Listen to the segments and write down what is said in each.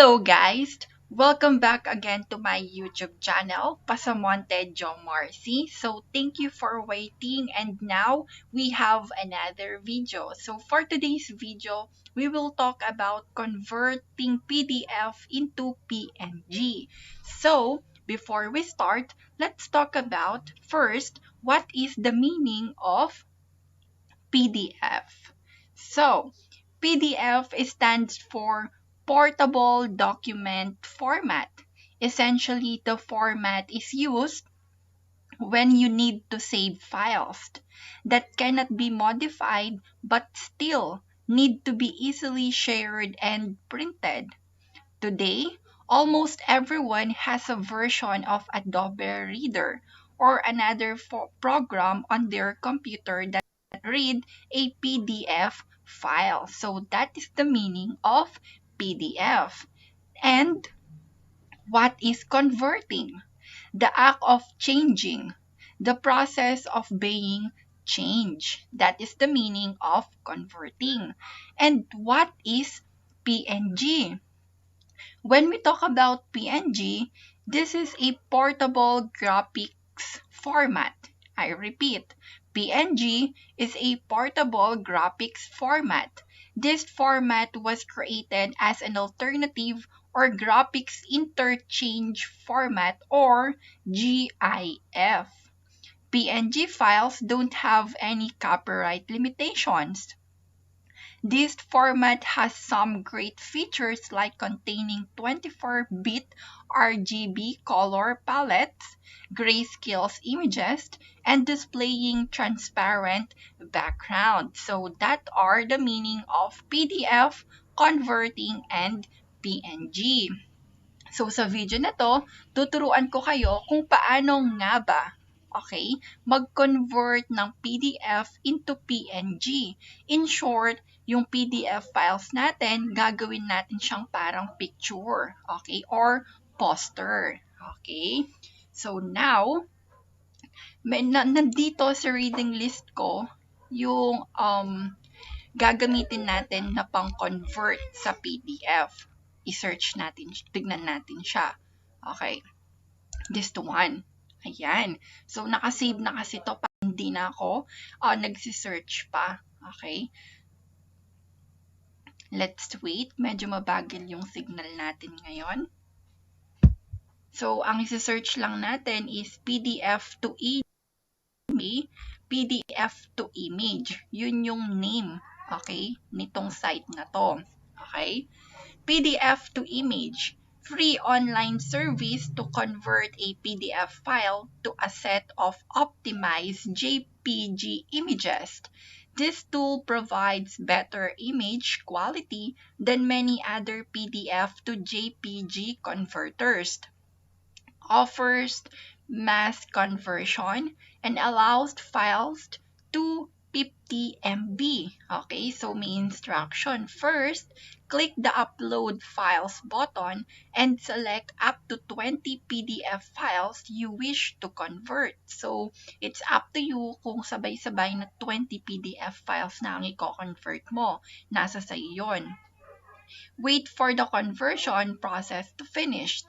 Hello guys! Welcome back again to my YouTube channel, Pasamonte Jomar C. So thank you for waiting, and now we have another video. So for today's video, we will talk about converting PDF into PNG. So before we start, let's talk about first what is the meaning of PDF. So, PDF stands for Portable Document Format. Essentially, the format is used when you need to save files that cannot be modified but still need to be easily shared and printed. Today, almost everyone has a version of Adobe Reader or another program on their computer that read a PDF file. So that is the meaning of PDF. And what is converting? The act of changing, the process of being changed. That is the meaning of converting. And what is PNG? When we talk about PNG, this is a portable graphics format. I repeat, PNG is a portable graphics format. This format was created as an alternative or graphics interchange format or GIF. PNG files don't have any copyright limitations. This format has some great features like containing 24-bit RGB color palettes, grayscale images, and displaying transparent background. So that are the meaning of PDF, converting, and PNG. So sa video na to, tuturuan ko kayo kung paano nga ba mag-convert ng PDF into PNG. In short, yung PDF files natin, gagawin natin siyang parang picture, or poster, So now, nandito sa reading list ko, yung gagamitin natin na pang-convert sa PDF. I-search natin, tignan natin siya. This one. Ayan. So, nakasave na kasi to pa. Hindi na ako nagsisearch pa. Let's wait. Medyo mabagal yung signal natin ngayon. So, ang isi-search lang natin is PDF to image. Yun yung name, nitong site na to. PDF to image. Free online service to convert a PDF file to a set of optimized JPG images. This tool provides better image quality than many other PDF to JPG converters, offers mass conversion, and allows files to 50 MB. So may instruction. First, click the Upload Files button and select up to 20 PDF files you wish to convert. So, it's up to you kung sabay-sabay na 20 PDF files na ang i-convert mo. Nasa sa'yo yun. Wait for the conversion process to finish.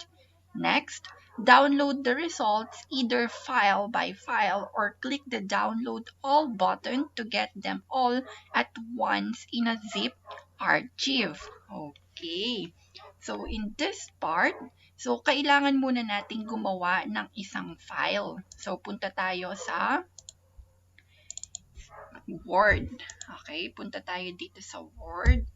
Next, download the results either file by file or click the Download All button to get them all at once in a zip archive. So in this part, kailangan muna natin gumawa ng isang file. So punta tayo sa Word. Punta tayo dito sa Word.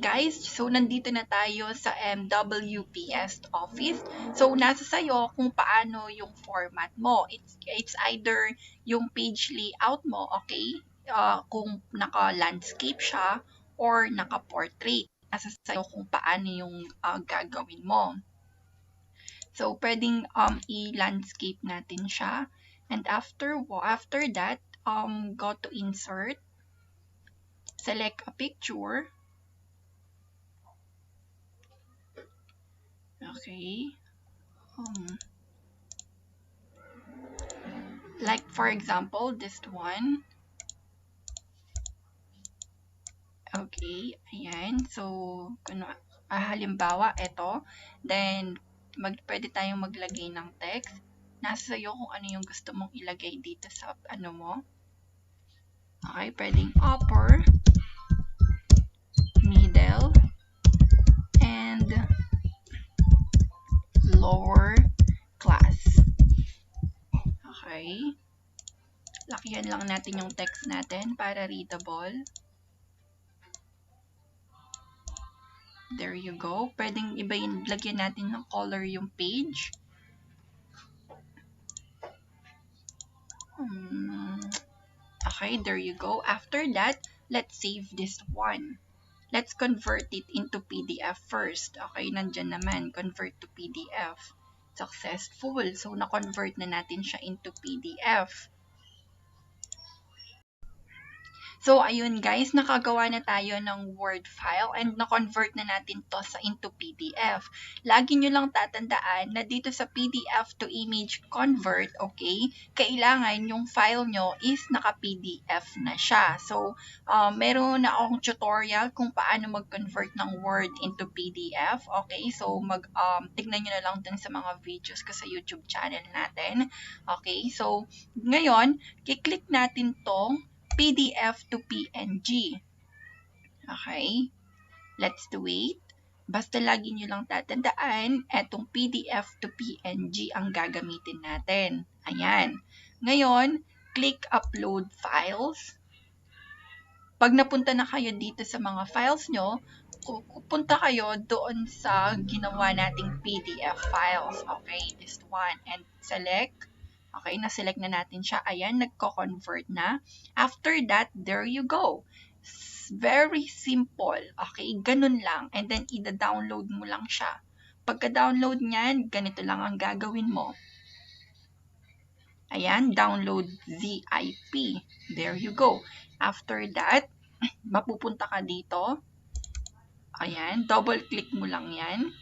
Guys, so nandito na tayo sa MWPS Office. So nasa sayo kung paano yung format mo. It's either yung page layout mo, kung naka-landscape siya or naka-portrait. Nasa sayo kung paano yung gagawin mo. So pwedeng i-landscape natin siya. And after that, go to Insert. Select a picture. Like for example, this one. Ayan. So, Halimbawa, ito. Then, pwede tayong maglagay ng text. Nasa sa'yo kung ano yung gusto mong ilagay dito sa ano mo. Okay, pwedeng upper, middle, and lower class. Okay. Lakihan lang natin yung text natin para readable. There you go. Pwedeng ibayin, lagyan natin ng color yung page. Okay, there you go. After that, let's save this one. Let's convert it into PDF first. Okay, nandyan naman, convert to PDF. Successful. So, na-convert na natin siya into PDF. So, ayun guys, nakagawa na tayo ng Word file and na-convert na natin to into PDF. Lagi nyo lang tatandaan na dito sa PDF to image convert, okay, kailangan yung file nyo is naka-PDF na siya. So, meron na akong tutorial kung paano mag-convert ng Word into PDF, okay? So, tignan nyo na lang dun sa mga videos ko sa YouTube channel natin, okay? So, ngayon, kiklik natin tong PDF to PNG. Okay? Let's do it. Basta lagi nyo lang tatandaan, etong PDF to PNG ang gagamitin natin. Ayan. Ngayon, click Upload Files. Pag napunta na kayo dito sa mga files nyo, pupunta kayo doon sa ginawa nating PDF files. Okay, this one. And select. Okay, na-select na natin siya. Ayan, nagko-convert na. After that, there you go. Very simple. Okay, ganun lang. And then, ida-download mo lang siya. Pagka-download niyan, ganito lang ang gagawin mo. Ayan, download ZIP. There you go. After that, mapupunta ka dito. Ayan, double-click mo lang yan.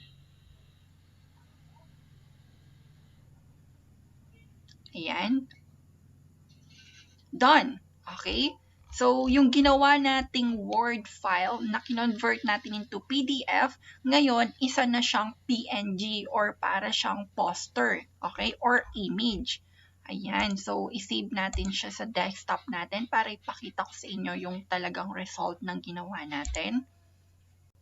Ayan. Done. Okay? So, yung ginawa nating Word file na kinonvert natin into PDF, ngayon, isa na siyang PNG or para siyang poster. Okay? Or image. Ayan. So, isave natin siya sa desktop natin para ipakita ko sa inyo yung talagang result ng ginawa natin.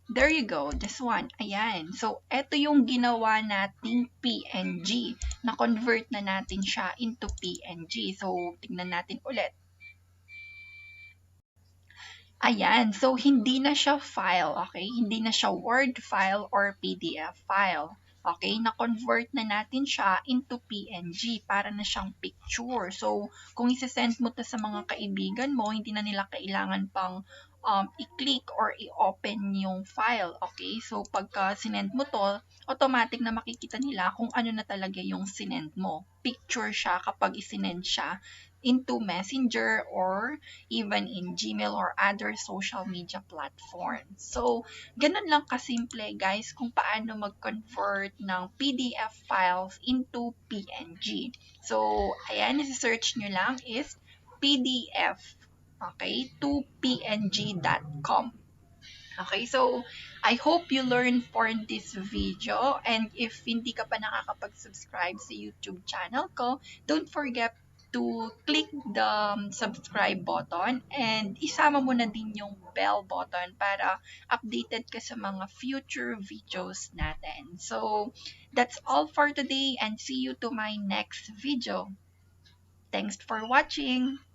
There you go, this one. Ayan. So, ito yung ginawa nating PNG. Na-convert na natin siya into PNG. So, tingnan natin ulit. Ayan. So, hindi na siya file, okay? Hindi na siya Word file or PDF file. Okay? Na-convert na natin siya into PNG para na siyang picture. So, kung isa-send mo to sa mga kaibigan mo, hindi na nila kailangan pang i-click or i-open yung file. Okay? So, pagka sinend mo to, automatic na makikita nila kung ano na talaga yung sinend mo. Picture siya kapag isinend siya into Messenger or even in Gmail or other social media platforms. So, ganun lang kasimple guys kung paano mag-convert ng PDF files into PNG. So, ayan, isi-search nyo lang is PDF, okay, to png.com. Okay, so I hope you learned for this video, and if hindi ka pa nakakapag-subscribe sa YouTube channel ko, don't forget to click the subscribe button and isama mo na din yung bell button para updated ka sa mga future videos natin. So, that's all for today and see you to my next video. Thanks for watching!